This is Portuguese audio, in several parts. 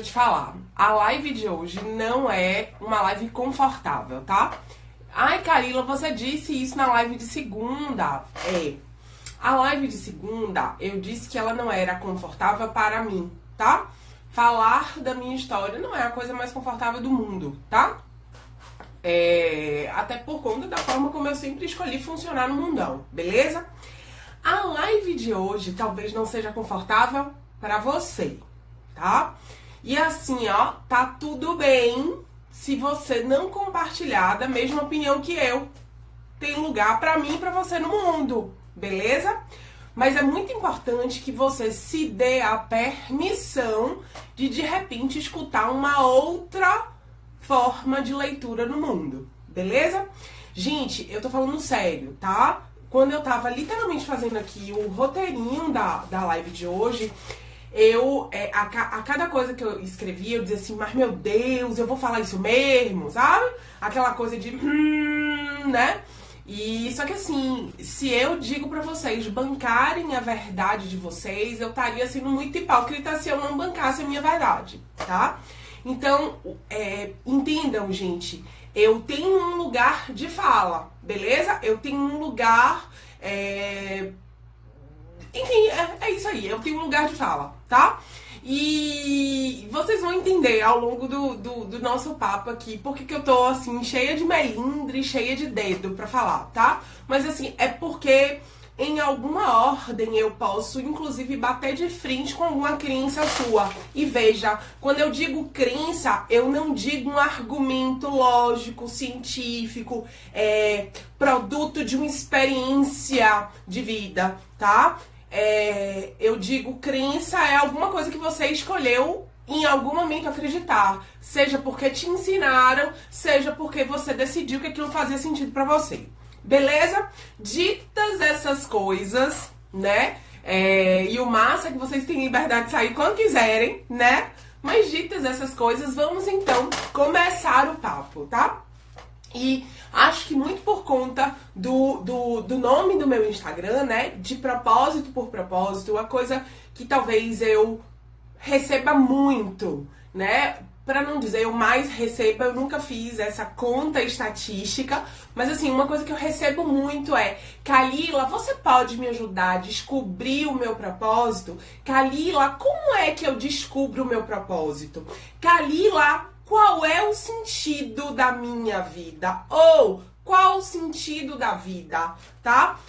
te falar. A live de hoje não é uma live confortável, tá? Ai, Carila, você disse isso na live de segunda. A live de segunda, eu disse que ela não era confortável para mim, tá? Falar da minha história não é a coisa mais confortável do mundo, tá? Até por conta da forma como eu sempre escolhi funcionar no mundão, beleza? A live de hoje talvez não seja confortável para você, tá? E assim, ó, tá tudo bem se você não compartilhar da mesma opinião que eu. Tem lugar pra mim e pra você no mundo, beleza? Mas é muito importante que você se dê a permissão de repente, escutar uma outra forma de leitura no mundo, beleza? Gente, eu tô falando sério, tá? Quando eu tava literalmente fazendo aqui o roteirinho da live de hoje, a cada coisa que eu escrevia, eu dizia assim, mas meu Deus, eu vou falar isso mesmo, sabe? Aquela coisa de, né? E só que assim, se eu digo pra vocês bancarem a verdade de vocês, eu estaria sendo muito hipócrita se eu não bancasse a minha verdade, tá? Então, entendam, gente, eu tenho um lugar de fala, beleza? Eu tenho um lugar, enfim, é isso aí, eu tenho um lugar de fala, tá? E vocês vão entender ao longo do nosso papo aqui por que eu tô, assim, cheia de melindre, cheia de dedo pra falar, tá? Mas, assim, é porque em alguma ordem eu posso, inclusive, bater de frente com alguma crença sua. E veja, quando eu digo crença, eu não digo um argumento lógico, científico, produto de uma experiência de vida, tá? Eu digo crença é alguma coisa que você escolheu em algum momento acreditar. Seja porque te ensinaram, seja porque você decidiu que aquilo fazia sentido pra você. Beleza? Ditas essas coisas, né? E o massa é que vocês têm liberdade de sair quando quiserem, né? Mas ditas essas coisas, vamos então começar o papo, tá? E acho que muito por conta do nome do meu Instagram, né? De propósito por propósito, uma coisa que talvez eu receba muito, né? Pra não dizer eu mais receba, eu nunca fiz essa conta estatística, mas assim, uma coisa que eu recebo muito é: Kalila, você pode me ajudar a descobrir o meu propósito? Kalila, como é que eu descubro o meu propósito? Kalila, qual é o sentido da minha vida? Ou qual o sentido da vida, tá?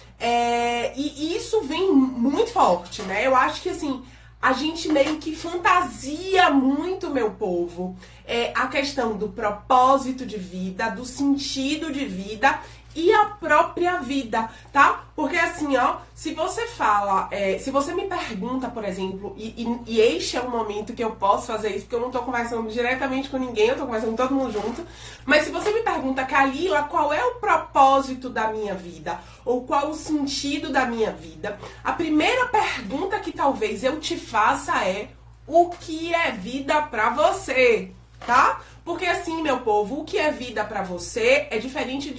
E isso vem muito forte, né? Eu acho que assim, a gente meio que fantasia muito, meu povo, a questão do propósito de vida, do sentido de vida e a própria vida, tá? Porque assim, ó, se você fala, se você me pergunta, por exemplo, e este é um momento que eu posso fazer isso, porque eu não tô conversando diretamente com ninguém, eu tô conversando com todo mundo junto, mas se você me pergunta, Kalila, qual é o propósito da minha vida? Ou qual o sentido da minha vida? A primeira pergunta que talvez eu te faça é: o que é vida pra você? Tá? Porque assim, meu povo, o que é vida pra você é diferente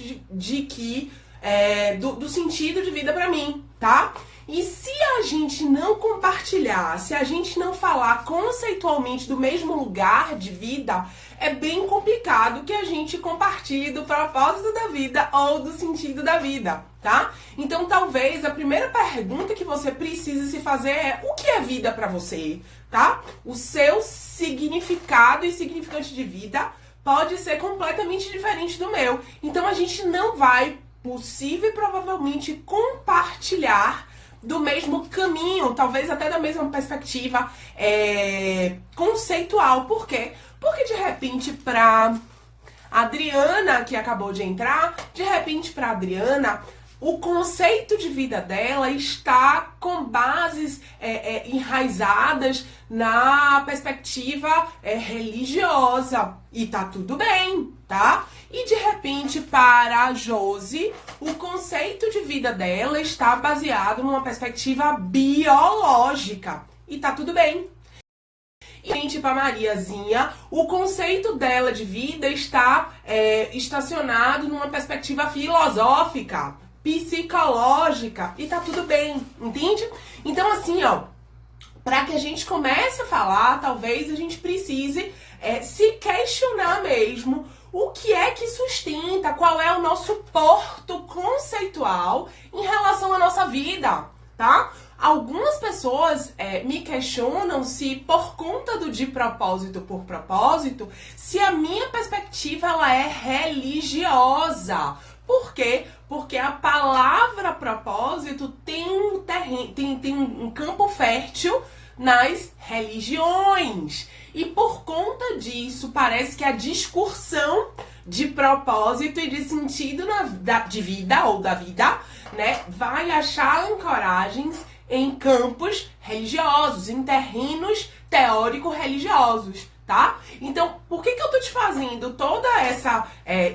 do sentido de vida pra mim, tá? E se a gente não compartilhar, se a gente não falar conceitualmente do mesmo lugar de vida, é bem complicado que a gente compartilhe do propósito da vida ou do sentido da vida, tá? Então, talvez a primeira pergunta que você precisa se fazer é: o que é vida pra você, tá? O seu significado e significante de vida pode ser completamente diferente do meu. Então, a gente não vai, possível e provavelmente, compartilhar do mesmo caminho, talvez até da mesma perspectiva conceitual. Por quê? Porque de repente pra Adriana, que acabou de entrar, de repente pra Adriana, o conceito de vida dela está com bases enraizadas na perspectiva religiosa. E tá tudo bem, tá? E de repente, para a Josi, o conceito de vida dela está baseado numa perspectiva biológica. E tá tudo bem. E tipo a Mariazinha, o conceito dela de vida está estacionado numa perspectiva filosófica, psicológica, e tá tudo bem, entende? Então assim, ó, para que a gente comece a falar, talvez a gente precise se questionar mesmo o que é que sustenta, qual é o nosso porto conceitual em relação à nossa vida, tá? Algumas pessoas me questionam se, por conta do de propósito por propósito, se a minha perspectiva ela é religiosa. Por quê? Porque a palavra propósito tem um campo fértil nas religiões. E por conta disso, parece que a discussão de propósito e de sentido de vida ou da vida, né, vai achar ancoragens em campos religiosos, em terrenos teórico-religiosos, tá? Então, por que eu tô te fazendo toda essa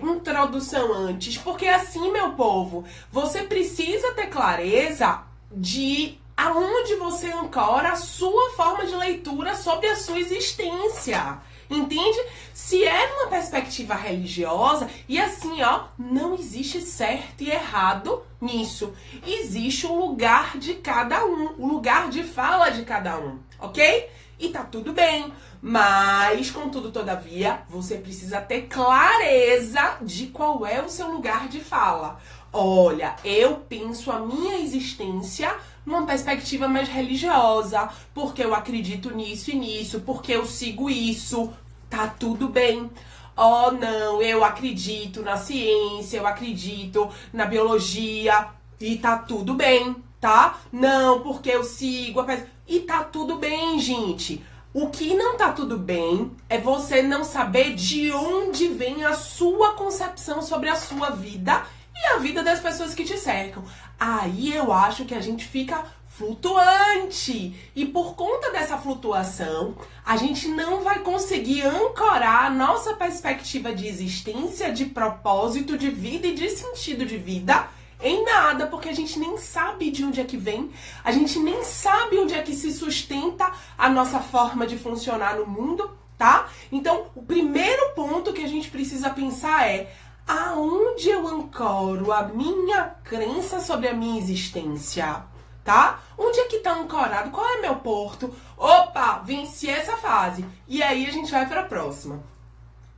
introdução antes? Porque assim, meu povo, você precisa ter clareza de aonde você ancora a sua forma de leitura sobre a sua existência. Entende? Se é uma perspectiva religiosa, e assim, ó, não existe certo e errado nisso. Existe o lugar de cada um, o lugar de fala de cada um, ok? E tá tudo bem, mas, contudo, todavia, você precisa ter clareza de qual é o seu lugar de fala. Olha, eu penso a minha existência numa perspectiva mais religiosa, porque eu acredito nisso e nisso, porque eu sigo isso, tá tudo bem. Oh, não, eu acredito na ciência, eu acredito na biologia, e tá tudo bem, tá? Não, porque eu sigo a... E tá tudo bem, gente. O que não tá tudo bem é você não saber de onde vem a sua concepção sobre a sua vida e a vida das pessoas que te cercam. Aí eu acho que a gente fica flutuante. E por conta dessa flutuação, a gente não vai conseguir ancorar a nossa perspectiva de existência, de propósito de vida e de sentido de vida em nada, porque a gente nem sabe de onde é que vem, a gente nem sabe onde é que se sustenta a nossa forma de funcionar no mundo, tá? Então, o primeiro ponto que a gente precisa pensar é: aonde eu ancoro a minha crença sobre a minha existência, tá? Onde é que tá ancorado? Qual é meu porto? Opa, venci essa fase. E aí a gente vai para a próxima.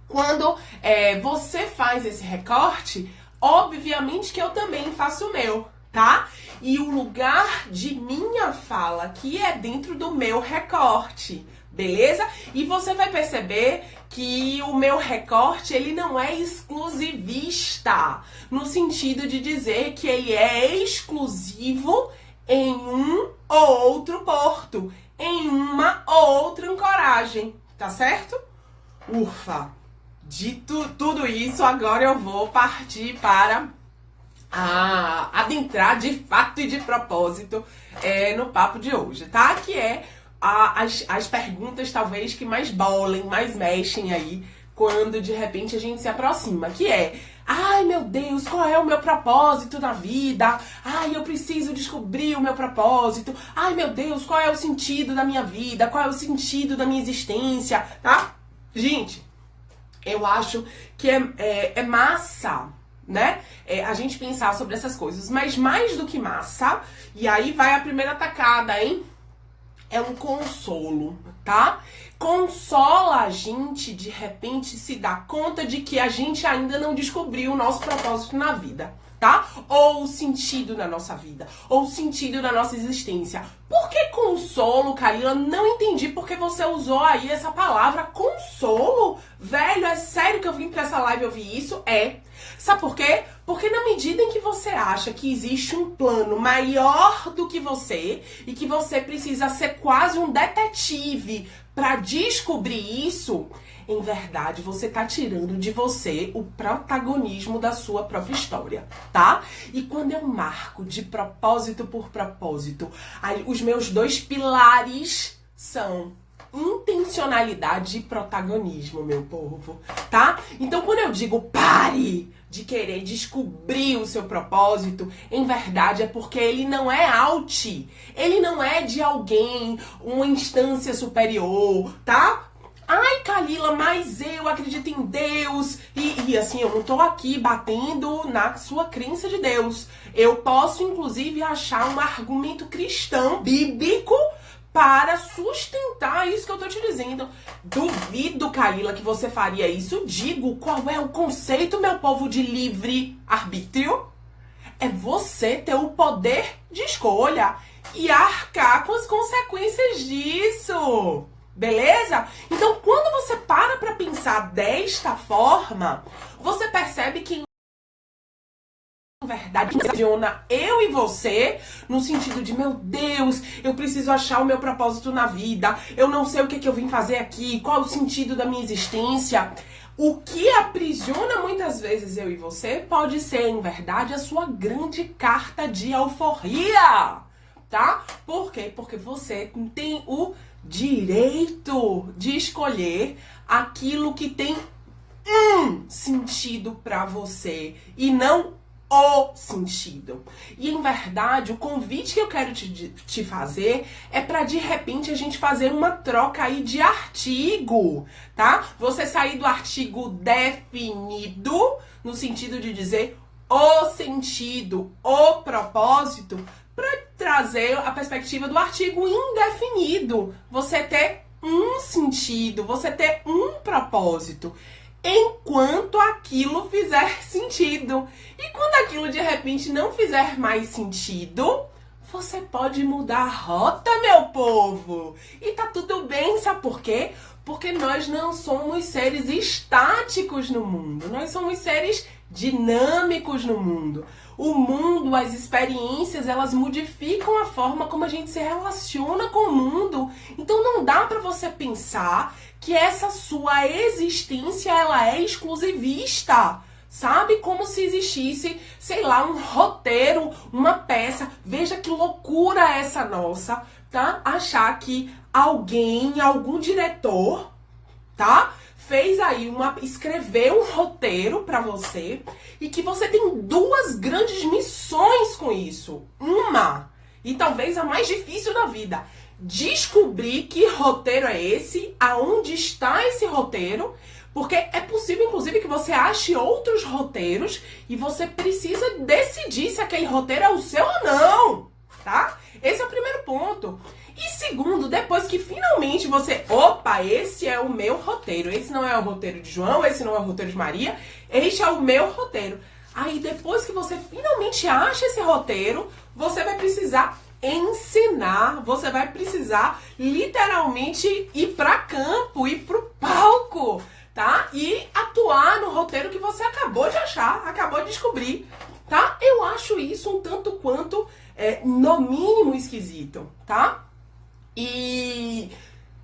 Quando você faz esse recorte, obviamente que eu também faço o meu, tá? E o lugar de minha fala aqui é dentro do meu recorte, beleza? E você vai perceber que o meu recorte, ele não é exclusivista, no sentido de dizer que ele é exclusivo em um ou outro porto, em uma ou outra ancoragem, tá certo? Ufa! Dito tudo isso, agora eu vou partir para adentrar de fato e de propósito no papo de hoje, tá? Que é as perguntas talvez que mais bolem, mais mexem aí quando de repente a gente se aproxima, que é: ai meu Deus, qual é o meu propósito na vida? Ai, eu preciso descobrir o meu propósito. Ai meu Deus, qual é o sentido da minha vida? Qual é o sentido da minha existência? Tá? Gente, eu acho que é massa, né? A gente pensar sobre essas coisas. Mas mais do que massa, e aí vai a primeira tacada, hein? É um consolo, tá? Consola a gente, de repente, se dar conta de que a gente ainda não descobriu o nosso propósito na vida, tá? Ou o sentido na nossa vida, ou o sentido da nossa existência. Por que consolo, Kalila? Não entendi porque você usou aí essa palavra consolo. Velho, é sério que eu vim pra essa live ouvir isso? Sabe por quê? Porque na medida em que você acha que existe um plano maior do que você e que você precisa ser quase um detetive pra descobrir isso, em verdade, você tá tirando de você o protagonismo da sua própria história, tá? E quando eu marco de propósito por propósito, aí os meus dois pilares são intencionalidade e protagonismo, meu povo, tá? Então, quando eu digo pare de querer descobrir o seu propósito, em verdade é porque ele não é out, ele não é de alguém, uma instância superior, tá? Ai, Kalila, mas eu acredito em Deus. E assim, eu não tô aqui batendo na sua crença de Deus. Eu posso, inclusive, achar um argumento cristão, bíblico, para sustentar isso que eu tô te dizendo. Duvido, Kalila, que você faria isso. Digo, qual é o conceito, meu povo, de livre-arbítrio? É você ter o poder de escolha e arcar com as consequências disso. Beleza? Então, quando você para pra pensar desta forma, você percebe que em verdade funciona eu e você no sentido de, meu Deus, eu preciso achar o meu propósito na vida, eu não sei o que eu vim fazer aqui, qual é o sentido da minha existência. O que aprisiona muitas vezes eu e você pode ser, em verdade, a sua grande carta de alforria, tá? Por quê? Porque você tem o direito de escolher aquilo que tem sentido pra você e não o sentido. E em verdade, o convite que eu quero te fazer é para de repente a gente fazer uma troca aí de artigo, tá? Você sair do artigo definido, no sentido de dizer o sentido, o propósito, para trazer a perspectiva do artigo indefinido. Você ter um sentido, você ter um propósito, enquanto aquilo fizer sentido. E quando aquilo de repente não fizer mais sentido, você pode mudar a rota, meu povo. E tá tudo bem, sabe por quê? Porque nós não somos seres estáticos no mundo. Nós somos seres dinâmicos no mundo. O mundo, as experiências, elas modificam a forma como a gente se relaciona com o mundo. Então não dá pra você pensar que essa sua existência, ela é exclusivista, sabe? Como se existisse, sei lá, um roteiro, uma peça. Veja que loucura essa nossa, tá? Achar que alguém, algum diretor, tá? Fez aí escreveu um roteiro pra você e que você tem duas grandes missões com isso. Uma, e talvez a mais difícil da vida, descobrir que roteiro é esse, aonde está esse roteiro, porque é possível, inclusive, que você ache outros roteiros e você precisa decidir se aquele roteiro é o seu ou não, tá? Esse é o primeiro ponto. E segundo, depois que finalmente você, opa, esse é o meu roteiro, esse não é o roteiro de João, esse não é o roteiro de Maria, este é o meu roteiro. Aí depois que você finalmente acha esse roteiro, você vai precisar ensinar, você vai precisar literalmente ir pra campo, ir pro palco, tá? E atuar no roteiro que você acabou de achar, acabou de descobrir, tá? Eu acho isso um tanto quanto, no mínimo, esquisito, tá? E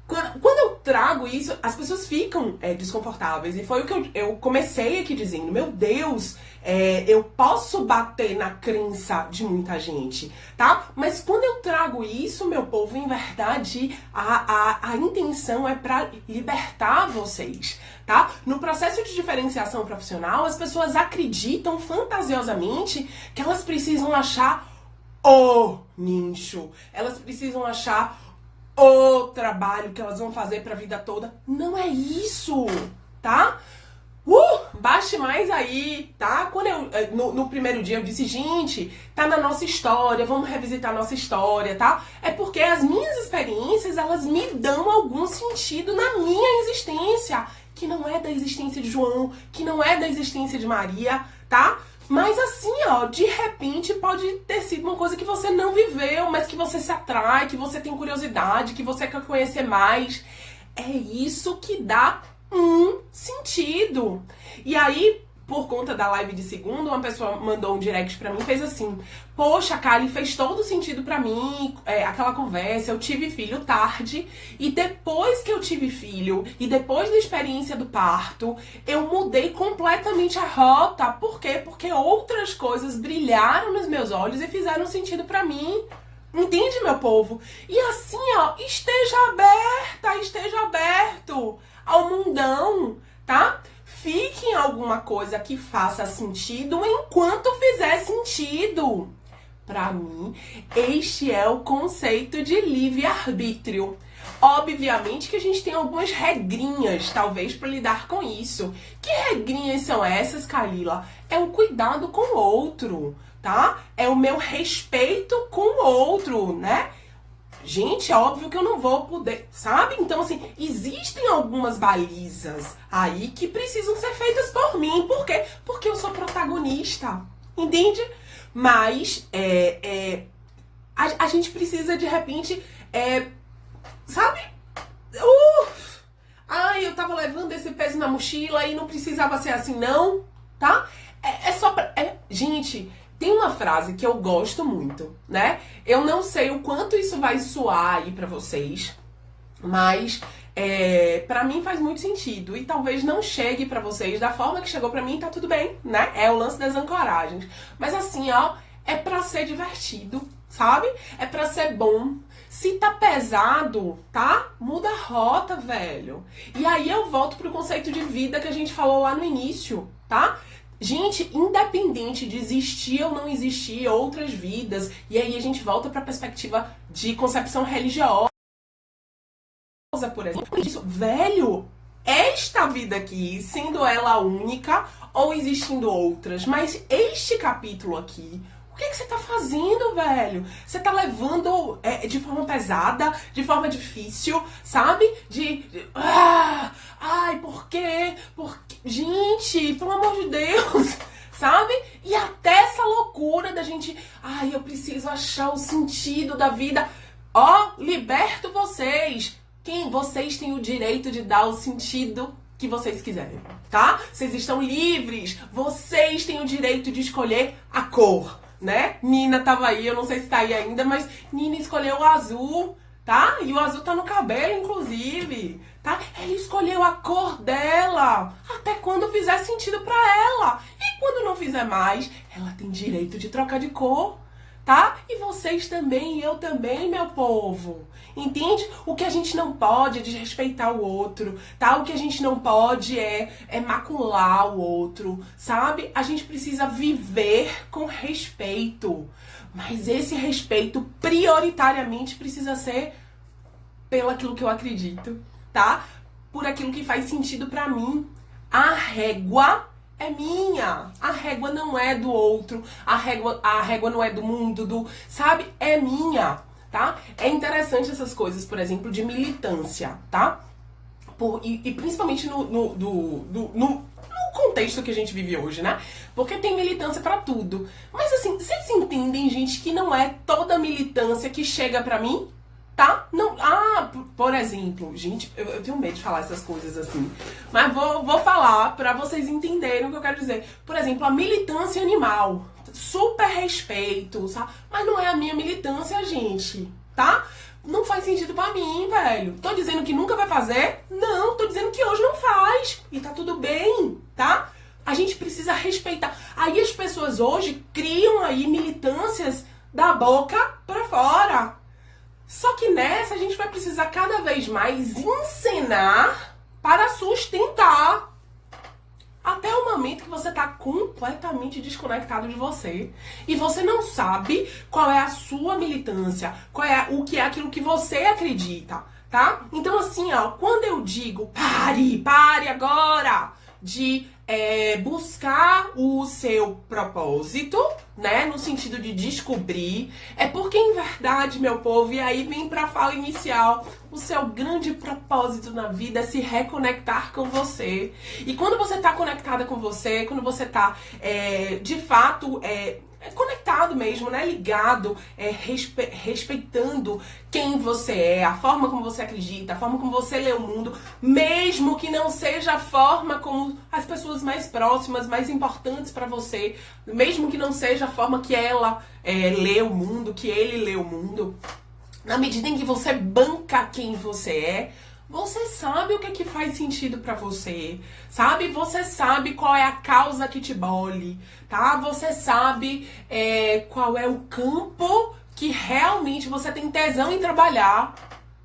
quando eu trago isso, as pessoas ficam desconfortáveis. E foi o que eu comecei aqui dizendo. Meu Deus, eu posso bater na crença de muita gente, tá? Mas quando eu trago isso, meu povo, em verdade, a intenção é pra libertar vocês, tá? No processo de diferenciação profissional, as pessoas acreditam fantasiosamente que elas precisam achar o nicho. Elas precisam achar o trabalho que elas vão fazer pra vida toda. Não é isso, tá? Baixe mais aí, tá? Quando no primeiro dia eu disse, gente, tá na nossa história, vamos revisitar a nossa história, tá? É porque as minhas experiências, elas me dão algum sentido na minha existência, que não é da existência de João, que não é da existência de Maria, tá? Mas assim, ó, de repente pode ter sido uma coisa que você não viveu, mas que você se atrai, que você tem curiosidade, que você quer conhecer mais. É isso que dá um sentido. E aí, por conta da live de segunda, uma pessoa mandou um direct pra mim e fez assim: poxa, Kali, fez todo sentido pra mim aquela conversa, eu tive filho tarde, e depois que eu tive filho, e depois da experiência do parto, eu mudei completamente a rota. Por quê? Porque outras coisas brilharam nos meus olhos e fizeram sentido pra mim. Entende, meu povo? E assim, ó, esteja aberto ao mundão, tá? Fique em alguma coisa que faça sentido enquanto fizer sentido. Pra mim, este é o conceito de livre-arbítrio. Obviamente que a gente tem algumas regrinhas, talvez, para lidar com isso. Que regrinhas são essas, Kalila? É o cuidado com o outro, tá? É o meu respeito com o outro, né? gente, é óbvio que eu não vou poder, sabe? Então, assim, existem algumas balizas aí que precisam ser feitas por mim. Por quê? Porque eu sou protagonista, entende? Mas, a gente precisa, de repente, sabe? Ai, eu tava levando esse peso na mochila e não precisava ser assim, não, tá? É só pra... gente... Tem uma frase que eu gosto muito, né? Eu não sei o quanto isso vai soar aí pra vocês, mas pra mim faz muito sentido. E talvez não chegue pra vocês da forma que chegou pra mim, tá tudo bem, né? É o lance das ancoragens. Mas assim, ó, é pra ser divertido, sabe? É pra ser bom. Se tá pesado, tá? Muda a rota, velho. E aí eu volto pro conceito de vida que a gente falou lá no início, tá? Gente, independente de existir ou não existir outras vidas, e aí a gente volta para a perspectiva de concepção religiosa, por exemplo, isso, velho, esta vida aqui, sendo ela única ou existindo outras, mas este capítulo aqui, o que você tá fazendo, velho? Você tá levando de forma pesada, de forma difícil, sabe? Ai, por quê? Gente, pelo amor de Deus, sabe? E até essa loucura da gente, ai, eu preciso achar o sentido da vida. Ó, liberto vocês. Vocês têm o direito de dar o sentido que vocês quiserem, tá? Vocês estão livres. Vocês têm o direito de escolher a cor, né? Nina tava aí, eu não sei se tá aí ainda, mas Nina escolheu o azul, tá? E o azul tá no cabelo, inclusive, tá? Ela escolheu a cor dela, até quando fizer sentido pra ela. E quando não fizer mais, ela tem direito de trocar de cor, tá? E vocês também, e eu também, meu povo. Entende? O que a gente não pode é desrespeitar o outro, tá? O que a gente não pode é macular o outro, sabe? A gente precisa viver com respeito. Mas esse respeito, prioritariamente, precisa ser pelo aquilo que eu acredito, tá? Por aquilo que faz sentido pra mim. A régua é minha. A régua não é do outro. A régua não é do mundo, sabe? É minha, tá? É interessante essas coisas, por exemplo, de militância, tá? E principalmente no contexto que a gente vive hoje, né? Porque tem militância pra tudo. Mas assim, vocês entendem, gente, que não é toda militância que chega pra mim? Tá? Não, por exemplo, gente, eu tenho medo de falar essas coisas assim, mas vou falar pra vocês entenderem o que eu quero dizer. Por exemplo, a militância animal, super respeito, sabe? Mas não é a minha militância, gente, tá? Não faz sentido pra mim, velho. Tô dizendo que nunca vai fazer? Não, tô dizendo que hoje não faz. E tá tudo bem, tá? A gente precisa respeitar. Aí as pessoas hoje criam aí militâncias da boca pra fora. Só que nessa a gente vai precisar cada vez mais encenar para sustentar. Até o momento que você está completamente desconectado de você. E você não sabe qual é a sua militância, o que é aquilo que você acredita, tá? Então assim, ó, quando eu digo pare agora de buscar o seu propósito, né, no sentido de descobrir, é porque em verdade, meu povo, e aí vem pra fala inicial, o seu grande propósito na vida é se reconectar com você. E quando você tá conectada com você, quando você tá, de fato, conectado mesmo, né, ligado, respeitando quem você é, a forma como você acredita, a forma como você lê o mundo, mesmo que não seja a forma como as pessoas mais próximas, mais importantes pra você, mesmo que não seja a forma que ela lê o mundo, que ele lê o mundo, na medida em que você banca quem você é, você sabe o que é que faz sentido pra você, sabe? Você sabe qual é a causa que te bole, tá? Você sabe qual é o campo que realmente você tem tesão em trabalhar,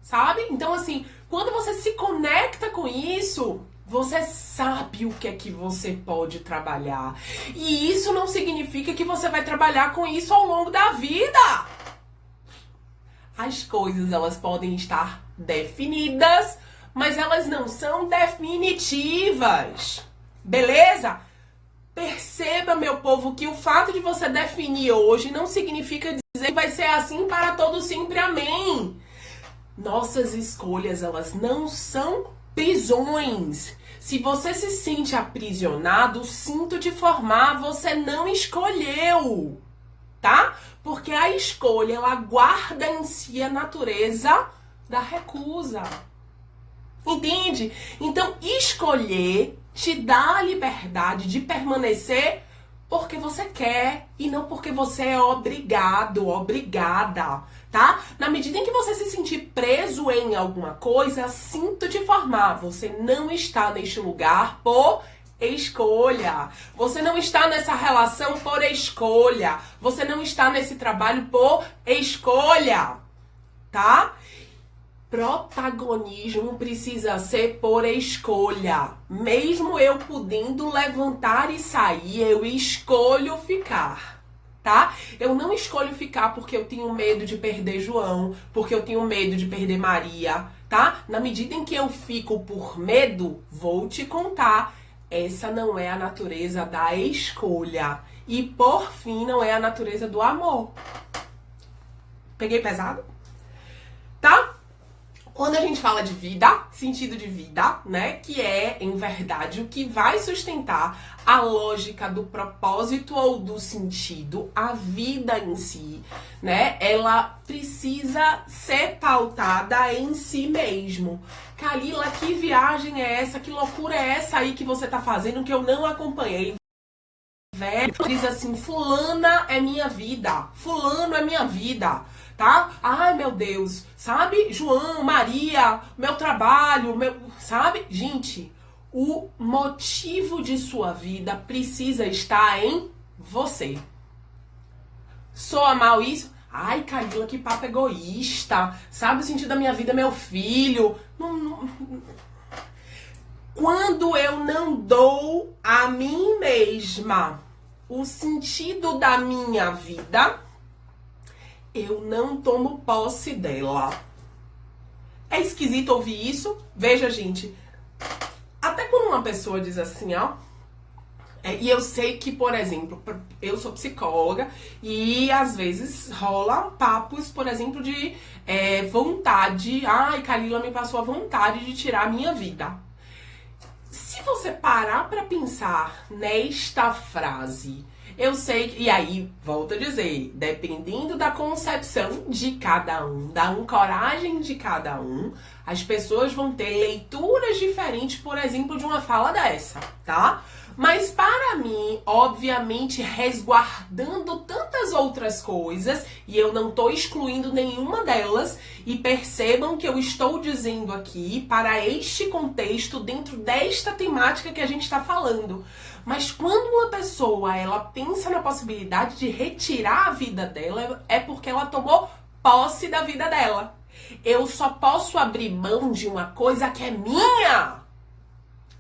sabe? Então, assim, quando você se conecta com isso, você sabe o que é que você pode trabalhar. E isso não significa que você vai trabalhar com isso ao longo da vida. As coisas, elas podem estar definidas, mas elas não são definitivas. Beleza? Perceba, meu povo, que o fato de você definir hoje não significa dizer que vai ser assim para todo sempre, amém. Nossas escolhas, elas não são prisões. Se você se sente aprisionado, o cinto de formar, você não escolheu, tá? Porque a escolha, ela guarda em si a natureza da recusa. Entende? Então, escolher te dá a liberdade de permanecer porque você quer e não porque você é obrigado, obrigada, tá? Na medida em que você se sentir preso em alguma coisa, sinto te formar. Você não está neste lugar por escolha. Você não está nessa relação por escolha. Você não está nesse trabalho por escolha, tá? Protagonismo precisa ser por escolha. Mesmo eu podendo levantar e sair, eu escolho ficar, tá? Eu não escolho ficar porque eu tenho medo de perder João, porque eu tenho medo de perder Maria, tá? Na medida em que eu fico por medo, vou te contar, essa não é a natureza da escolha. E por fim, não é a natureza do amor. Peguei pesado? Tá? Quando a gente fala de vida, sentido de vida, né, que é, em verdade, o que vai sustentar a lógica do propósito ou do sentido, a vida em si, né, ela precisa ser pautada em si mesmo. Kalila, que viagem é essa? Que loucura é essa aí que você tá fazendo que eu não acompanhei? Velho, diz assim, fulana é minha vida, fulano é minha vida, tá? Ai, meu Deus, sabe? João, Maria, meu trabalho, sabe? Gente, o motivo de sua vida precisa estar em você. Soa mal isso? Ai, Kalila, que papo egoísta, sabe? O sentido da minha vida é meu filho. Quando eu não dou a mim mesma o sentido da minha vida, eu não tomo posse dela. É esquisito ouvir isso? Veja, gente, até quando uma pessoa diz assim, ó, e eu sei que, por exemplo, eu sou psicóloga e às vezes rola papos, por exemplo, de vontade. Ai, Kalila me passou a vontade de tirar a minha vida. Se você parar pra pensar nesta frase, eu sei que, e aí, volto a dizer, dependendo da concepção de cada um, da ancoragem de cada um, as pessoas vão ter leituras diferentes, por exemplo, de uma fala dessa, tá? Mas para mim, obviamente, resguardando tantas outras coisas, e eu não tô excluindo nenhuma delas, e percebam que eu estou dizendo aqui para este contexto, dentro desta temática que a gente está falando. Mas quando uma pessoa, ela pensa na possibilidade de retirar a vida dela, é porque ela tomou posse da vida dela. Eu só posso abrir mão de uma coisa que é minha.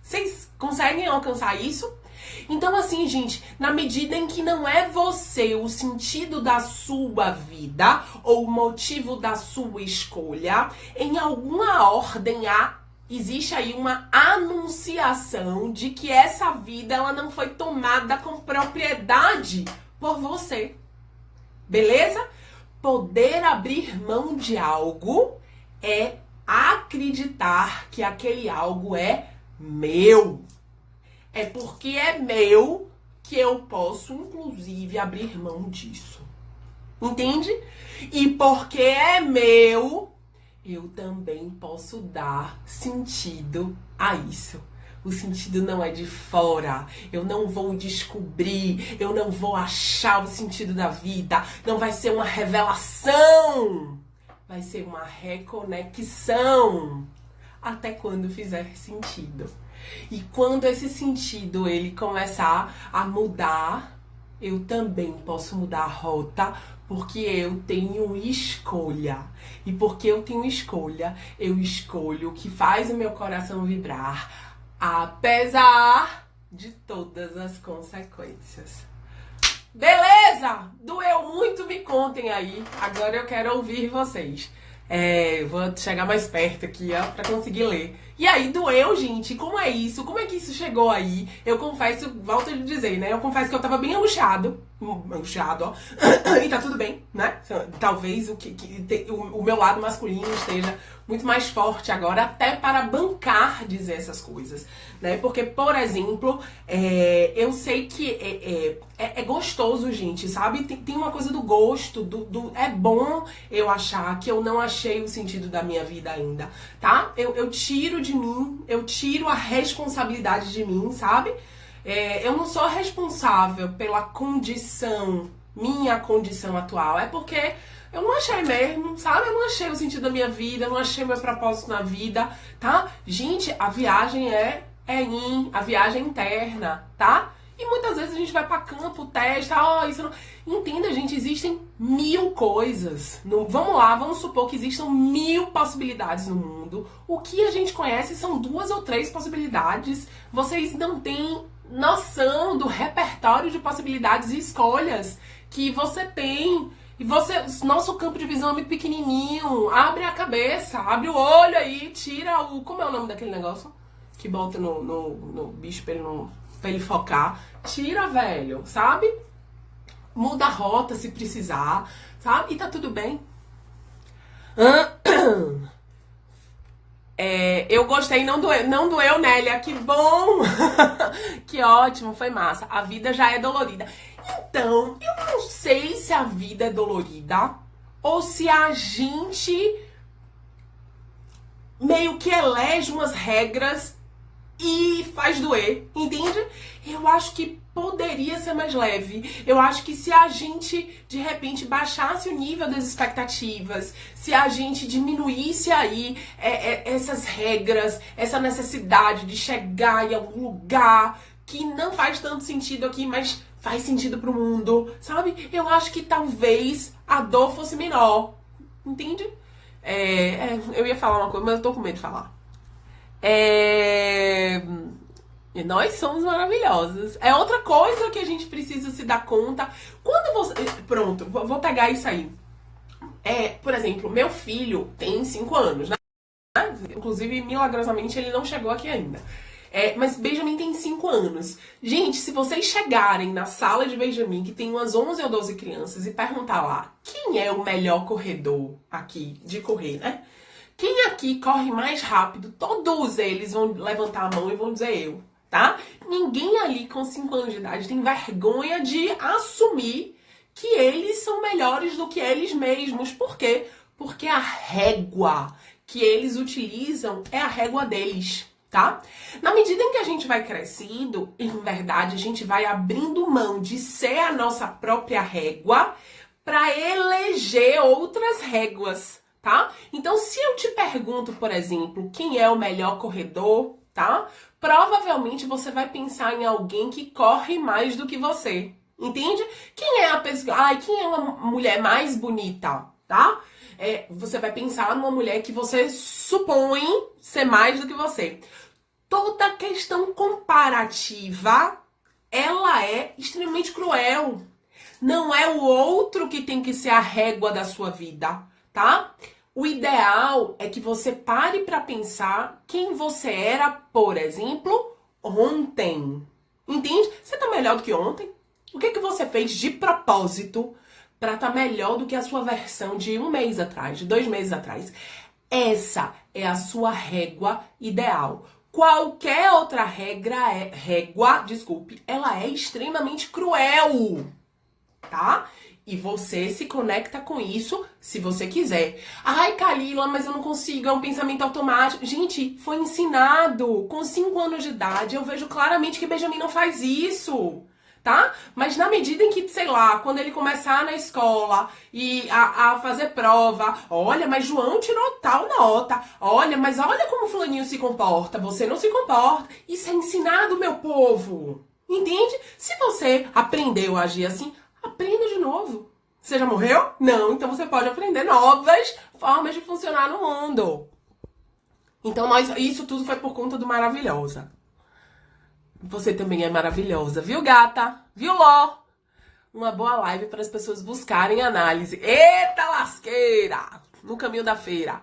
Vocês conseguem alcançar isso? Então, assim, gente, na medida em que não é você o sentido da sua vida ou o motivo da sua escolha, em alguma ordem existe aí uma anunciação de que essa vida ela não foi tomada com propriedade por você. Beleza? Poder abrir mão de algo é acreditar que aquele algo é meu. É porque é meu que eu posso, inclusive, abrir mão disso. Entende? E porque é meu, eu também posso dar sentido a isso. O sentido não é de fora. Eu não vou descobrir, eu não vou achar o sentido da vida. Não vai ser uma revelação. Vai ser uma reconexão. Até quando fizer sentido. E quando esse sentido ele começar a mudar, eu também posso mudar a rota, porque eu tenho escolha. E porque eu tenho escolha, eu escolho o que faz o meu coração vibrar, apesar de todas as consequências. Beleza? Doeu muito? Me contem aí. Agora eu quero ouvir vocês. Vou chegar mais perto aqui, ó, pra conseguir ler. E aí doeu, gente. Como é isso? Como é que isso chegou aí? Eu confesso, volto a lhe dizer, né? Eu confesso que eu tava bem angustiado. Angustiado, ó. E tá tudo bem, né? Talvez o meu lado masculino esteja muito mais forte agora, até para bancar dizer essas coisas, né? Porque, por exemplo, eu sei que é gostoso, gente, sabe? Tem uma coisa do gosto, é bom eu achar que eu não achei o sentido da minha vida ainda, tá? Eu tiro de mim, eu tiro a responsabilidade de mim, sabe? Eu não sou responsável pela condição, minha condição atual. É porque eu não achei mesmo, sabe? Eu não achei o sentido da minha vida, eu não achei meu propósito na vida, tá? Gente, a viagem a viagem é interna, tá? E muitas vezes a gente vai pra campo, testa, isso não... Entenda, gente, existem 1000 coisas. Vamos lá, vamos supor que existam 1000 possibilidades no mundo. O que a gente conhece são 2 ou 3 possibilidades. Vocês não têm noção do repertório de possibilidades e escolhas que você tem. E nosso campo de visão é muito pequenininho. Abre a cabeça, abre o olho aí, tira o... Como é o nome daquele negócio? Que bota no bicho pra ele focar. Tira, velho, sabe? Muda a rota se precisar, sabe? E tá tudo bem. Eu gostei, não doeu, Nélia, que bom! Que ótimo, foi massa. A vida já é dolorida. Então, eu não sei se a vida é dolorida ou se a gente meio que elege umas regras e faz doer, entende? Eu acho que poderia ser mais leve. Eu acho que se a gente, de repente, baixasse o nível das expectativas, se a gente diminuísse aí essas regras, essa necessidade de chegar em algum lugar que não faz tanto sentido aqui, mas faz sentido pro mundo, sabe? Eu acho que talvez a dor fosse menor, entende? Eu ia falar uma coisa, mas eu tô com medo de falar. E nós somos maravilhosos. É outra coisa que a gente precisa se dar conta. Quando você... Pronto, vou pegar isso aí. Por exemplo, meu filho tem 5 anos, né? Inclusive, milagrosamente, ele não chegou aqui ainda. Mas Benjamin tem 5 anos. Gente, se vocês chegarem na sala de Benjamin, que tem umas 11 ou 12 crianças, e perguntar lá, quem é o melhor corredor aqui de correr, né? Quem aqui corre mais rápido? Todos eles vão levantar a mão e vão dizer eu, tá? Ninguém ali com 5 anos de idade tem vergonha de assumir que eles são melhores do que eles mesmos. Por quê? Porque a régua que eles utilizam é a régua deles, tá? Na medida em que a gente vai crescendo, em verdade, a gente vai abrindo mão de ser a nossa própria régua para eleger outras réguas. Tá? Então, se eu te pergunto, por exemplo, quem é o melhor corredor, tá? Provavelmente você vai pensar em alguém que corre mais do que você. Entende? Quem é a pessoa? Quem é uma mulher mais bonita, tá? Você vai pensar numa mulher que você supõe ser mais do que você. Toda questão comparativa, ela é extremamente cruel. Não é o outro que tem que ser a régua da sua vida, tá? O ideal é que você pare para pensar quem você era, por exemplo, ontem. Entende? Você tá melhor do que ontem? O que você fez de propósito para estar melhor do que a sua versão de 1 mês atrás, de 2 meses atrás? Essa é a sua régua ideal. Qualquer outra ela é extremamente cruel, tá? E você se conecta com isso se você quiser. Ai, Kalila, mas eu não consigo, é um pensamento automático. Gente, foi ensinado com 5 anos de idade. Eu vejo claramente que Benjamin não faz isso, tá? Mas na medida em que, sei lá, quando ele começar na escola e a fazer prova, olha, mas João tirou tal nota. Olha, mas olha como fulaninho se comporta. Você não se comporta. Isso é ensinado, meu povo. Entende? Se você aprendeu a agir assim, aprenda de novo. Você já morreu? Não, então você pode aprender novas formas de funcionar no mundo. Então isso tudo foi por conta do Maravilhosa. Você também é maravilhosa, viu, gata? Viu, Ló? Uma boa live para as pessoas buscarem análise. Eita lasqueira! No caminho da feira.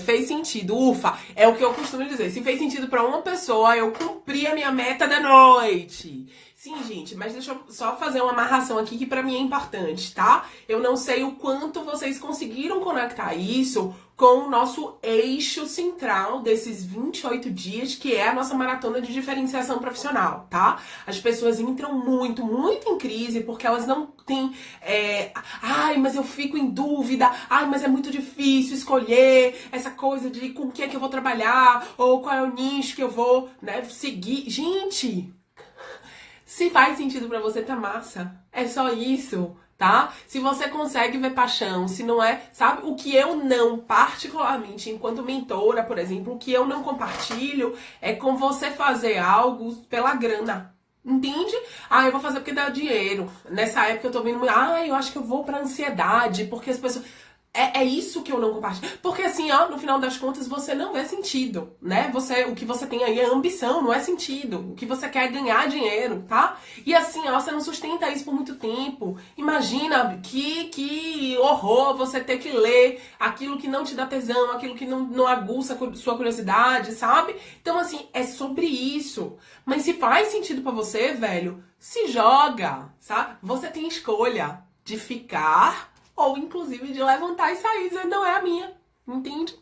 Fez sentido, ufa, é o que eu costumo dizer. Se fez sentido pra uma pessoa, eu cumpri a minha meta da noite. Sim, gente, mas deixa eu só fazer uma amarração aqui que pra mim é importante, tá? Eu não sei o quanto vocês conseguiram conectar isso com o nosso eixo central desses 28 dias, que é a nossa maratona de diferenciação profissional, tá? As pessoas entram muito em crise porque elas não têm... ai, mas eu fico em dúvida. Ai, mas é muito difícil escolher essa coisa de com quem é que eu vou trabalhar ou qual é o nicho que eu vou, né, seguir. Gente... Se faz sentido pra você, tá massa. É só isso, tá? Se você consegue ver paixão, se não é... Sabe, o que eu não, particularmente, enquanto mentora, por exemplo, o que eu não compartilho é com você fazer algo pela grana. Entende? Ah, eu vou fazer porque dá dinheiro. Nessa época eu tô vendo... Ah, eu acho que eu vou pra ansiedade, porque as pessoas... É isso que eu não compartilho. Porque assim, ó, no final das contas, você não vê sentido, né? O que você tem aí é ambição, não é sentido. O que você quer é ganhar dinheiro, tá? E assim, ó, você não sustenta isso por muito tempo. Imagina que horror você ter que ler aquilo que não te dá tesão, aquilo que não aguça sua curiosidade, sabe? Então, assim, é sobre isso. Mas se faz sentido pra você, velho, se joga, sabe? Você tem escolha de ficar... ou inclusive de levantar e sair dizendo, não é a minha, entende?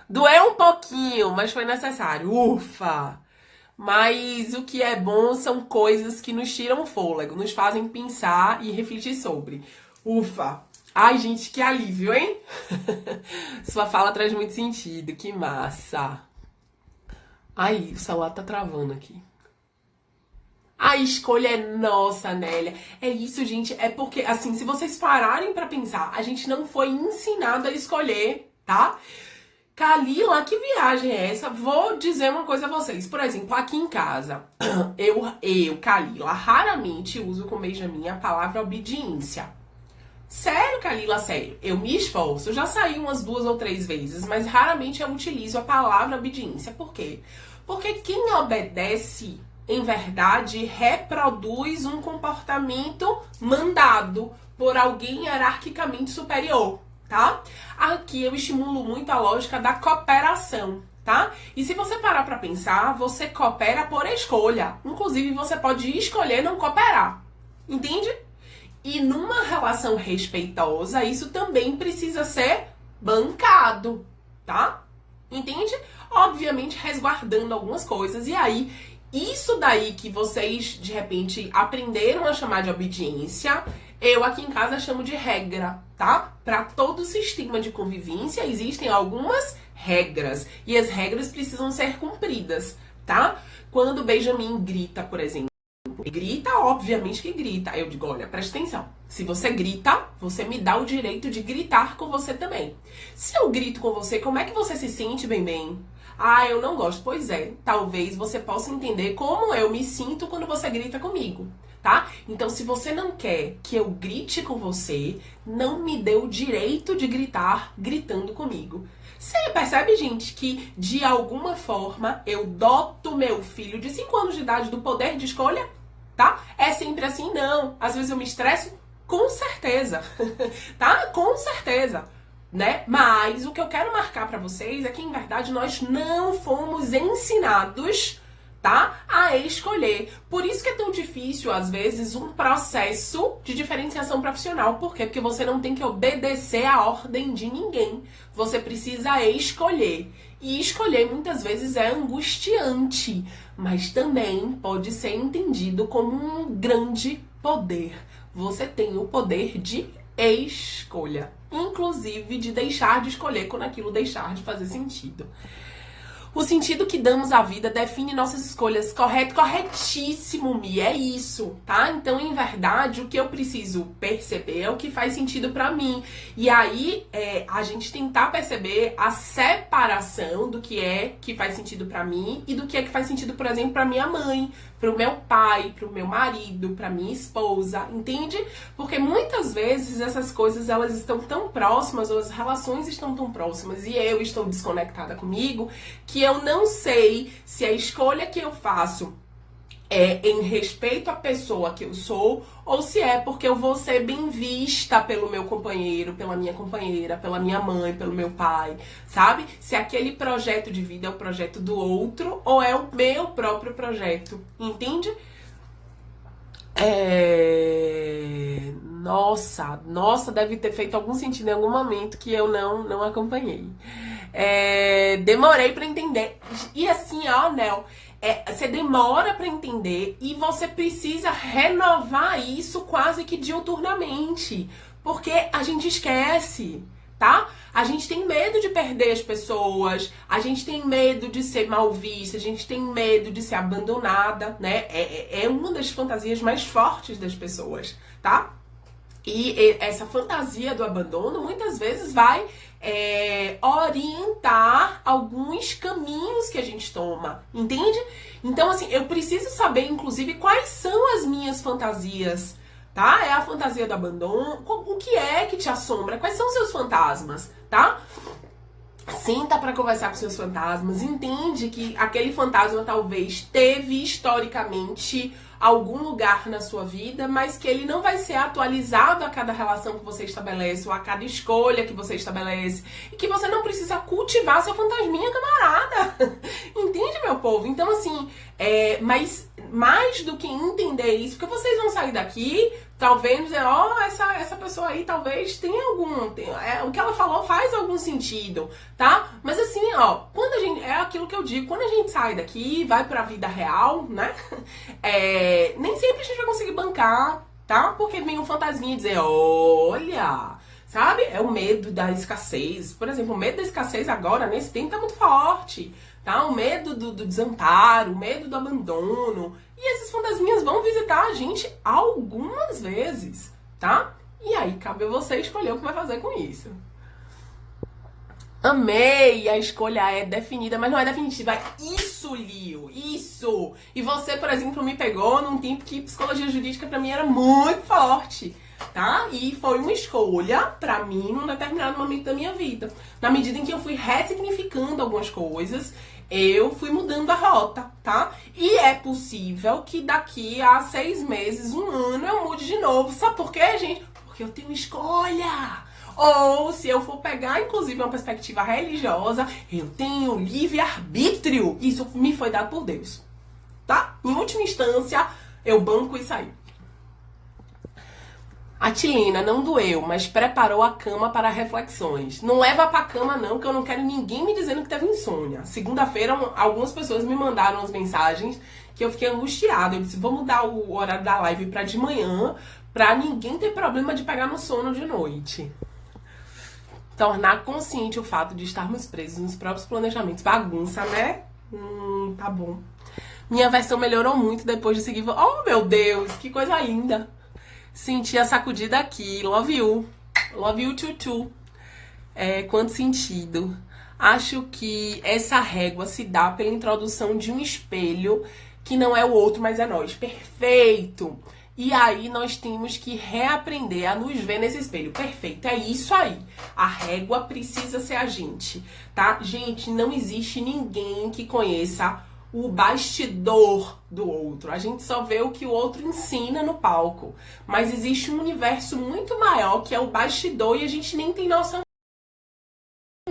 Doeu um pouquinho, mas foi necessário, ufa! Mas o que é bom são coisas que nos tiram o fôlego, nos fazem pensar e refletir sobre. Ufa! Ai, gente, que alívio, hein? Sua fala traz muito sentido, que massa! Ai, o celular tá travando aqui. A escolha é nossa, Nélia. É isso, gente. É porque, assim, se vocês pararem pra pensar, a gente não foi ensinado a escolher, tá? Kalila, que viagem é essa? Vou dizer uma coisa a vocês. Por exemplo, aqui em casa, eu Kalila, raramente uso com Benjamin a palavra obediência. Sério, Kalila, sério. Eu me esforço. Já saí umas 2 ou 3 vezes, mas raramente eu utilizo a palavra obediência. Por quê? Porque quem obedece... em verdade, reproduz um comportamento mandado por alguém hierarquicamente superior, tá? Aqui eu estimulo muito a lógica da cooperação, tá? E se você parar pra pensar, você coopera por escolha. Inclusive, você pode escolher não cooperar, entende? E numa relação respeitosa, isso também precisa ser bancado, tá? Entende? Obviamente, resguardando algumas coisas. E aí... isso daí que vocês, de repente, aprenderam a chamar de obediência, eu aqui em casa chamo de regra, tá? Para todo sistema de convivência existem algumas regras. E as regras precisam ser cumpridas, tá? Quando o Benjamin grita, por exemplo, grita, obviamente que grita. Eu digo, olha, presta atenção. Se você grita, você me dá o direito de gritar com você também. Se eu grito com você, como é que você se sente, bem? Ah, eu não gosto. Pois é, talvez você possa entender como eu me sinto quando você grita comigo, tá? Então, se você não quer que eu grite com você, não me dê o direito de gritar gritando comigo. Você percebe, gente, que de alguma forma eu doto meu filho de 5 anos de idade do poder de escolha, tá? É sempre assim? Não. Às vezes eu me estresso? Com certeza, tá? Com certeza. Né? Mas o que eu quero marcar pra vocês é que, em verdade, nós não fomos ensinados, tá, a escolher. Por isso que é tão difícil, às vezes, um processo de diferenciação profissional. Por quê? Porque você não tem que obedecer a ordem de ninguém. Você precisa escolher. E escolher, muitas vezes, é angustiante, mas também pode ser entendido como um grande poder. Você tem o poder de escolha, inclusive de deixar de escolher quando aquilo deixar de fazer sentido. O sentido que damos à vida define nossas escolhas. Correto? Corretíssimo, Mi. É isso, tá? Então, em verdade, o que eu preciso perceber é o que faz sentido pra mim. E aí, a gente tentar perceber a separação do que é que faz sentido pra mim e do que é que faz sentido, por exemplo, pra minha mãe, pro meu pai, pro meu marido, pra minha esposa, entende? Porque muitas vezes essas coisas, elas estão tão próximas, ou as relações estão tão próximas, e eu estou desconectada comigo, que eu não sei se a escolha que eu faço é em respeito à pessoa que eu sou, ou se é porque eu vou ser bem vista pelo meu companheiro, pela minha companheira, pela minha mãe, pelo meu pai, sabe? Se aquele projeto de vida é o projeto do outro ou é o meu próprio projeto, entende? Nossa, deve ter feito algum sentido em algum momento que eu não acompanhei. Demorei pra entender. E assim, ó, Nel, você demora pra entender e você precisa renovar isso quase que diuturnamente. Porque a gente esquece, tá? A gente tem medo de perder as pessoas, a gente tem medo de ser mal vista, a gente tem medo de ser abandonada, né? É uma das fantasias mais fortes das pessoas, tá? E essa fantasia do abandono muitas vezes vai orientar alguns caminhos que a gente toma, entende? Então, assim, eu preciso saber, inclusive, quais são as minhas fantasias, tá? É a fantasia do abandono, o que é que te assombra, quais são os seus fantasmas, tá? Senta pra conversar com seus fantasmas, entende que aquele fantasma talvez teve historicamente algum lugar na sua vida, mas que ele não vai ser atualizado a cada relação que você estabelece ou a cada escolha que você estabelece e que você não precisa cultivar seu fantasminha, camarada. Entende, meu povo? Então, assim, mas mais do que entender isso, porque vocês vão sair daqui talvez dizer, essa pessoa aí talvez tenha o que ela falou faz algum sentido, tá? Mas assim, quando a gente, é aquilo que eu digo, quando a gente sai daqui, vai pra vida real, né? Nem sempre a gente vai conseguir bancar, tá? Porque vem um fantasminha dizer, olha, sabe? É o medo da escassez. Por exemplo, o medo da escassez agora, nesse tempo, tá muito forte, tá? O medo do desamparo, o medo do abandono. E esses fantasminhas vão visitar a gente algumas vezes, tá? E aí cabe a você escolher o que vai fazer com isso. Amei! A escolha é definida, mas não é definitiva. Isso, Lio! Isso! E você, por exemplo, me pegou num tempo que psicologia jurídica pra mim era muito forte, tá? E foi uma escolha pra mim num determinado momento da minha vida. Na medida em que eu fui ressignificando algumas coisas, eu fui mudando a rota, tá? E é possível que daqui a 6 meses, 1 ano, eu mude de novo. Sabe por quê, gente? Porque eu tenho escolha! Ou, se eu for pegar, inclusive, uma perspectiva religiosa, eu tenho livre-arbítrio. Isso me foi dado por Deus, tá? Em última instância, eu banco isso aí. A Tilina não doeu, mas preparou a cama para reflexões. Não leva pra cama não, que eu não quero ninguém me dizendo que teve insônia. Segunda-feira, algumas pessoas me mandaram as mensagens que eu fiquei angustiada. Eu disse, vou mudar o horário da live pra de manhã, pra ninguém ter problema de pegar no sono de noite. Tornar consciente o fato de estarmos presos nos próprios planejamentos. Bagunça, né? Tá bom. Minha versão melhorou muito depois de seguir... Oh, meu Deus, que coisa linda. Senti a sacudida aqui. Love you. Love you, too. Quanto sentido. Acho que essa régua se dá pela introdução de um espelho que não é o outro, mas é nós. Perfeito. E aí nós temos que reaprender a nos ver nesse espelho. Perfeito, é isso aí. A régua precisa ser a gente, tá? Gente, não existe ninguém que conheça o bastidor do outro. A gente só vê o que o outro ensina no palco. Mas existe um universo muito maior que é o bastidor e a gente nem tem noção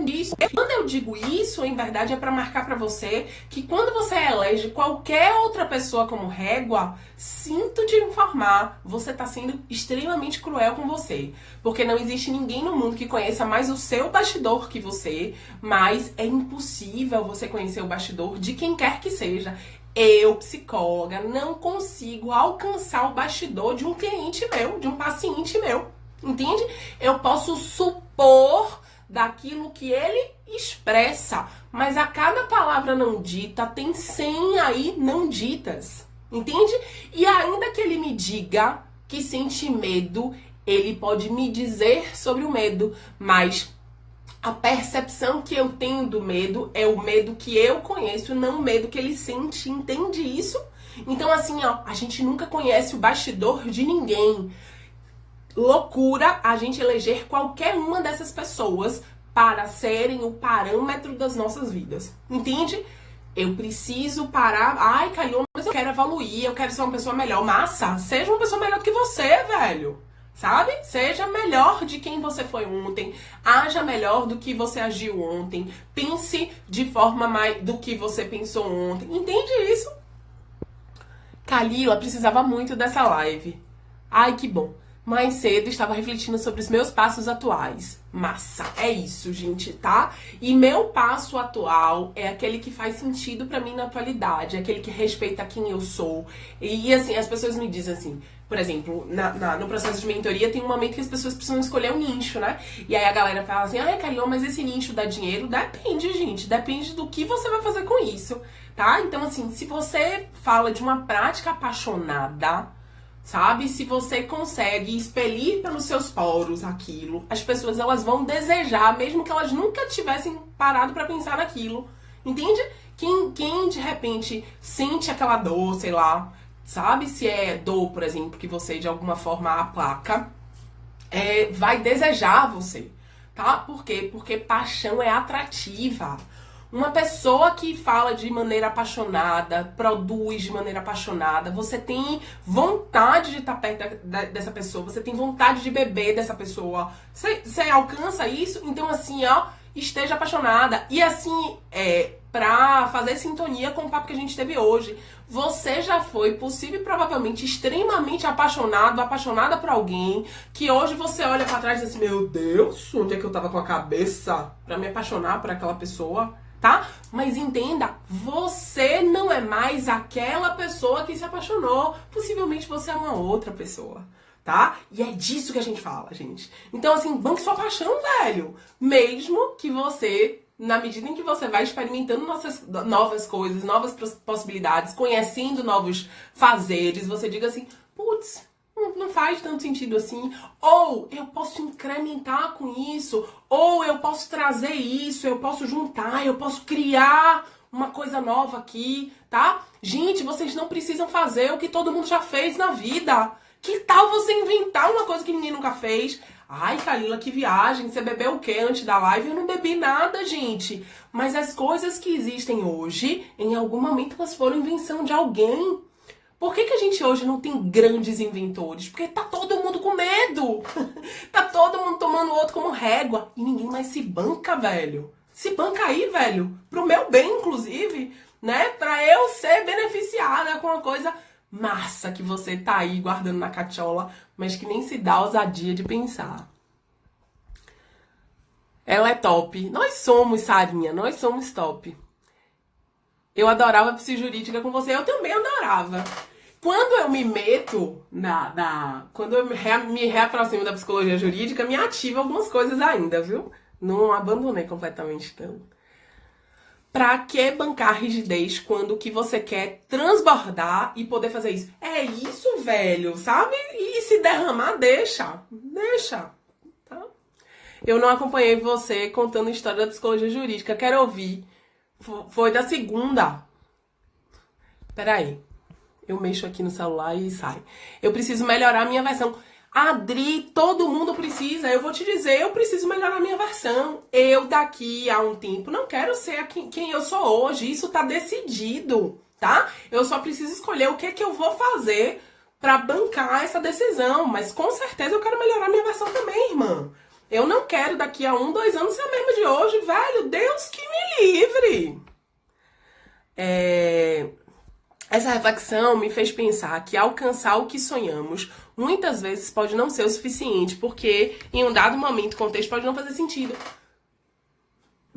disso. Quando eu digo isso, em verdade, é para marcar para você que quando você elege qualquer outra pessoa como régua, sinto te informar, você tá sendo extremamente cruel com você. Porque não existe ninguém no mundo que conheça mais o seu bastidor que você, mas é impossível você conhecer o bastidor de quem quer que seja. Eu, psicóloga, não consigo alcançar o bastidor de um cliente meu, de um paciente meu. Entende? Eu posso supor daquilo que ele expressa, mas a cada palavra não dita tem 100 aí não ditas, entende? E ainda que ele me diga que sente medo, ele pode me dizer sobre o medo, mas a percepção que eu tenho do medo é o medo que eu conheço, não o medo que ele sente, entende isso? Então assim, a gente nunca conhece o bastidor de ninguém. Loucura a gente eleger qualquer uma dessas pessoas para serem o parâmetro das nossas vidas, entende? Eu preciso parar. Ai, Calil, mas eu quero evoluir, eu quero ser uma pessoa melhor. Massa, seja uma pessoa melhor do que você, velho. Sabe? Seja melhor de quem você foi ontem. Haja melhor do que você agiu ontem. Pense de forma mais do que você pensou ontem. Entende isso? Kalila precisava muito dessa live. Ai, que bom. Mais cedo estava refletindo sobre os meus passos atuais. Massa, é isso, gente, tá? E meu passo atual é aquele que faz sentido pra mim na atualidade, é aquele que respeita quem eu sou. E assim, as pessoas me dizem assim, por exemplo, no processo de mentoria tem um momento que as pessoas precisam escolher um nicho, né? E aí a galera fala assim, ai, Carol, mas esse nicho dá dinheiro? Depende, gente, depende do que você vai fazer com isso, tá? Então, assim, se você fala de uma prática apaixonada, sabe? Se você consegue expelir pelos seus poros aquilo, as pessoas elas vão desejar, mesmo que elas nunca tivessem parado pra pensar naquilo. Entende? Quem de repente sente aquela dor, sei lá, sabe? Se é dor, por exemplo, que você de alguma forma aplaca, vai desejar você, tá? Por quê? Porque paixão é atrativa. Uma pessoa que fala de maneira apaixonada, produz de maneira apaixonada, você tem vontade de estar perto dessa pessoa, você tem vontade de beber dessa pessoa. Você alcança isso? Então, assim, ó, esteja apaixonada. E assim, pra fazer sintonia com o papo que a gente teve hoje, você já foi possível e provavelmente extremamente apaixonada por alguém, que hoje você olha pra trás e diz assim, meu Deus, onde é que eu tava com a cabeça pra me apaixonar por aquela pessoa? Tá? Mas entenda, você não é mais aquela pessoa que se apaixonou. Possivelmente você é uma outra pessoa, tá? E é disso que a gente fala, gente. Então, assim, banque sua paixão, velho. Mesmo que você, na medida em que você vai experimentando novas coisas, novas possibilidades, conhecendo novos fazeres, você diga assim, putz, não faz tanto sentido assim. Ou eu posso incrementar com isso. Ou eu posso trazer isso. Eu posso juntar. Eu posso criar uma coisa nova aqui, tá? Gente, vocês não precisam fazer o que todo mundo já fez na vida. Que tal você inventar uma coisa que ninguém nunca fez? Ai, Kalila, que viagem. Você bebeu o quê antes da live? Eu não bebi nada, gente. Mas as coisas que existem hoje, em algum momento elas foram invenção de alguém. Por que a gente hoje não tem grandes inventores? Porque tá todo mundo com medo. Tá todo mundo tomando o outro como régua. E ninguém mais se banca, velho. Se banca aí, velho. Pro meu bem, inclusive, né? Pra eu ser beneficiada com uma coisa massa que você tá aí guardando na cachola, mas que nem se dá ousadia de pensar. Ela é top. Nós somos, Sarinha. Nós somos top. Eu adorava psijurídica com você. Eu também adorava. Quando eu me meto quando eu me reaproximo da psicologia jurídica, me ativa algumas coisas ainda, viu? Não abandonei completamente, não. Pra que bancar rigidez quando o que você quer é transbordar e poder fazer isso? É isso, velho, sabe? E se derramar, deixa. Deixa. Tá? Eu não acompanhei você contando a história da psicologia jurídica. Quero ouvir. Foi da segunda. Peraí. Eu mexo aqui no celular e sai. Eu preciso melhorar a minha versão. Adri, todo mundo precisa. Eu vou te dizer, eu preciso melhorar a minha versão. Eu, daqui a um tempo, não quero ser quem eu sou hoje. Isso tá decidido, tá? Eu só preciso escolher o que é que eu vou fazer pra bancar essa decisão. Mas com certeza eu quero melhorar a minha versão também, irmã. Eu não quero daqui a 1, 2 anos ser a mesma de hoje, velho. Deus que me livre. Essa reflexão me fez pensar que alcançar o que sonhamos muitas vezes pode não ser o suficiente, porque em um dado momento o contexto pode não fazer sentido.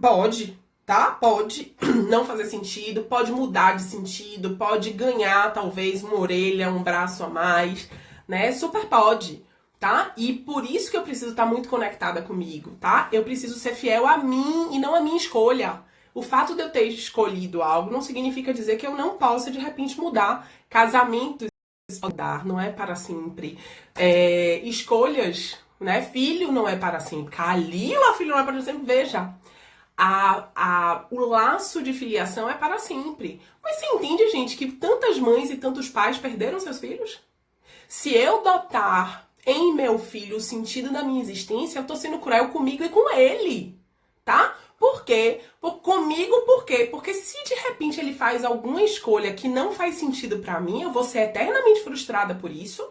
Pode, tá? Pode não fazer sentido, pode mudar de sentido, pode ganhar talvez uma orelha, um braço a mais, né? Super pode, tá? E por isso que eu preciso estar muito conectada comigo, tá? Eu preciso ser fiel a mim e não à minha escolha. O fato de eu ter escolhido algo não significa dizer que eu não possa, de repente, mudar. Casamentos mudar, não é para sempre. Escolhas, né? Filho não é para sempre. Kalila, filho não é para sempre. Veja, o laço de filiação é para sempre. Mas você entende, gente, que tantas mães e tantos pais perderam seus filhos? Se eu dotar em meu filho o sentido da minha existência, eu tô sendo cruel comigo e com ele, tá? Por quê? Comigo, por quê? Porque se de repente ele faz alguma escolha que não faz sentido pra mim, eu vou ser eternamente frustrada por isso.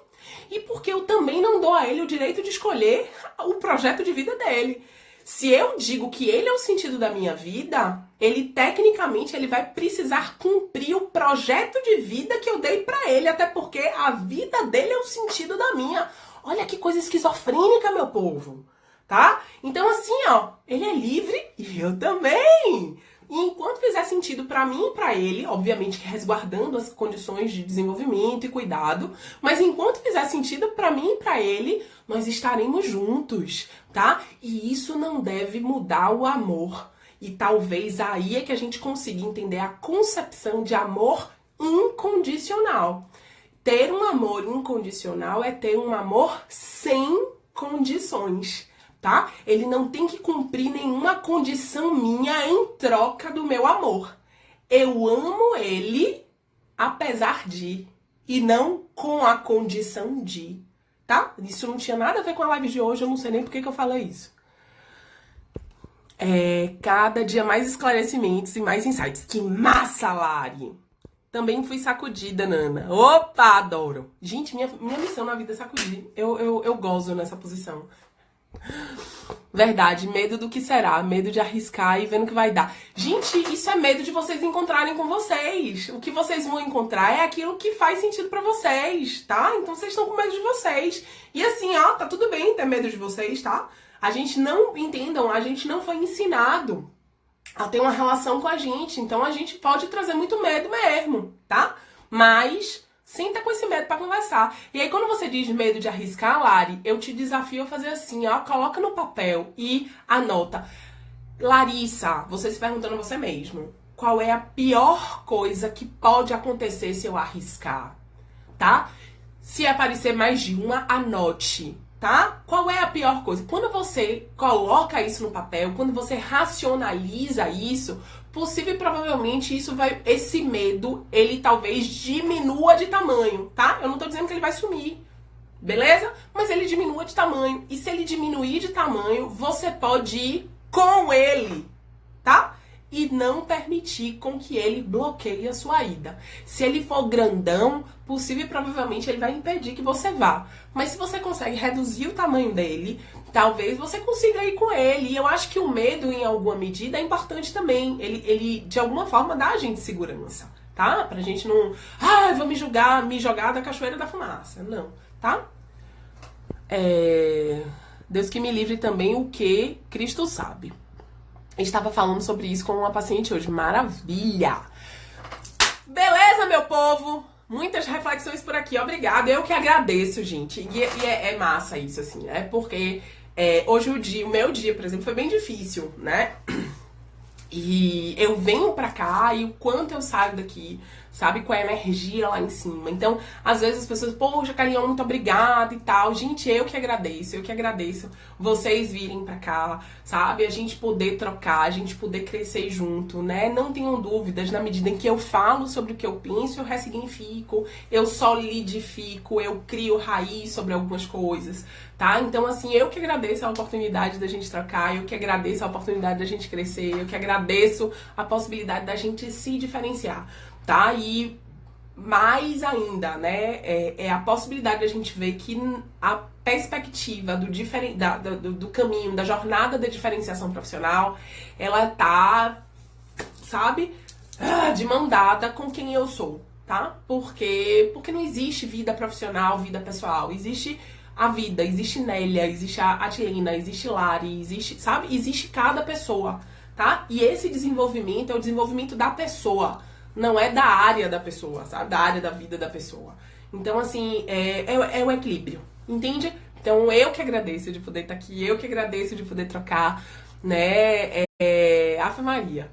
E porque eu também não dou a ele o direito de escolher o projeto de vida dele. Se eu digo que ele é o sentido da minha vida, ele tecnicamente ele vai precisar cumprir o projeto de vida que eu dei pra ele, até porque a vida dele é o sentido da minha. Olha que coisa esquizofrênica, meu povo, tá? Então assim, ó, ele é livre e eu também. E enquanto fizer sentido pra mim e pra ele, obviamente que resguardando as condições de desenvolvimento e cuidado, mas enquanto fizer sentido pra mim e pra ele, nós estaremos juntos, tá? E isso não deve mudar o amor. E talvez aí é que a gente consiga entender a concepção de amor incondicional. Ter um amor incondicional é ter um amor sem condições. Tá? Ele não tem que cumprir nenhuma condição minha em troca do meu amor. Eu amo ele apesar de e não com a condição de, tá? Isso não tinha nada a ver com a live de hoje, eu não sei nem por que eu falei isso. Cada dia mais esclarecimentos e mais insights. Que massa, Lari! Também fui sacudida, Nana. Opa, adoro! Gente, minha missão na vida é sacudir. Eu gozo nessa posição. Verdade, medo do que será, medo de arriscar e vendo o que vai dar. Gente, isso é medo de vocês encontrarem com vocês. O que vocês vão encontrar é aquilo que faz sentido pra vocês, tá? Então vocês estão com medo de vocês. E assim, ó, tá tudo bem ter medo de vocês, tá? A gente não, entendam, a gente não foi ensinado a ter uma relação com a gente. Então a gente pode trazer muito medo mesmo, tá? Mas senta com esse medo pra conversar. E aí, quando você diz medo de arriscar, Lari, eu te desafio a fazer assim, ó. Coloca no papel e anota. Larissa, você se perguntando a você mesmo. Qual é a pior coisa que pode acontecer se eu arriscar? Tá? Se aparecer mais de uma, anote. Tá? Qual é a pior coisa? Quando você coloca isso no papel, quando você racionaliza isso, possível e provavelmente esse medo, ele talvez diminua de tamanho, tá? Eu não tô dizendo que ele vai sumir, beleza? Mas ele diminua de tamanho. E se ele diminuir de tamanho, você pode ir com ele, tá? E não permitir com que ele bloqueie a sua ida. Se ele for grandão, possível e provavelmente ele vai impedir que você vá. Mas se você consegue reduzir o tamanho dele, talvez você consiga ir com ele. E eu acho que o medo, em alguma medida, é importante também. Ele de alguma forma, dá a gente segurança, tá? Pra gente não... Ah, vou me jogar da cachoeira da fumaça. Não, tá? Deus que me livre também o que Cristo sabe. Estava falando sobre isso com uma paciente hoje. Maravilha! Beleza, meu povo? Muitas reflexões por aqui. Obrigada. Eu que agradeço, gente. E é massa isso, assim, né? Porque hoje o meu dia, por exemplo, foi bem difícil, né? E eu venho pra cá e o quanto eu saio daqui, sabe? Com a energia lá em cima. Então, às vezes as pessoas, poxa, Carlinhos, muito obrigada e tal. Gente, eu que agradeço vocês virem pra cá, sabe? A gente poder trocar, a gente poder crescer junto, né? Não tenham dúvidas, na medida em que eu falo sobre o que eu penso, eu ressignifico, eu solidifico, eu crio raiz sobre algumas coisas, tá? Então, assim, eu que agradeço a oportunidade da gente trocar, eu que agradeço a oportunidade da gente crescer, eu que agradeço a possibilidade da gente se diferenciar, tá? E mais ainda, né, é a possibilidade da gente ver que a perspectiva do caminho, da jornada da diferenciação profissional, ela tá, sabe, de mão dada com quem eu sou, tá? Porque não existe vida profissional, vida pessoal, existe a vida, existe Nélia, existe a Atilina, existe Lari, existe, sabe? Existe cada pessoa, tá? E esse desenvolvimento é o desenvolvimento da pessoa, não é da área da pessoa, sabe? Da área da vida da pessoa. Então, assim, é o equilíbrio, entende? Então, eu que agradeço de poder estar aqui, eu que agradeço de poder trocar, né? Ave Maria.